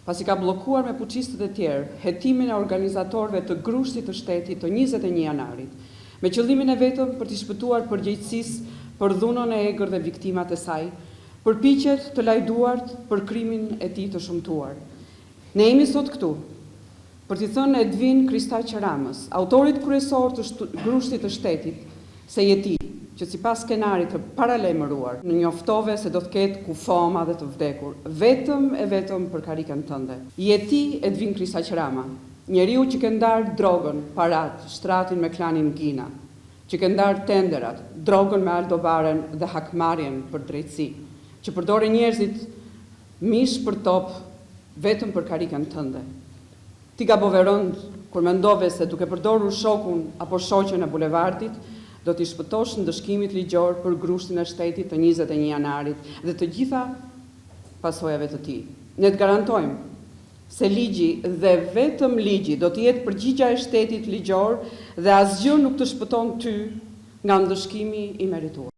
pasi ka bllokuar me fuqistët e tjerë hetimin e organizatorëve të grushtit të shtetit të 21 janarit, me qëllimin e vetëm për t'i shpëtuar përgjegjësisë për dhunën e egër dhe viktimat e saj, përpiqet të lajduart për krimin e tij të shëmtuar. Ne jemi sot këtu për t'i thënë Edvin Kristaq Ramës, autorit kryesor të grushtit të shtetit, se je ti, që sipas skenarit të paralajmëruar, në njoftove se do të ketë kufoma dhe të vdekur, vetëm e vetëm për karikën tënde. Je ti, Edvin Kristaq Rama, njeriu që ke ndarë drogën, parat, shtratin me klanin Gina, që ke ndarë tenderat, drogën me Aldobaren dhe hakmarrjen për drejtësi, që përdore njerëzit mish për top vetëm për karikën tënde. Ti gabove rënd kur mendove se duke përdorur shokun apo shoqen e bulevardit, do t'i shpëtosh ndëshkimit ligjor për grushtin e shtetit të 21 janarit dhe të gjitha pasojave të tij. Ne të garantojmë se ligji dhe vetëm ligji do të jetë përgjigja e shtetit ligjor dhe asgjë nuk të shpëton ty nga ndëshkimi i merituar.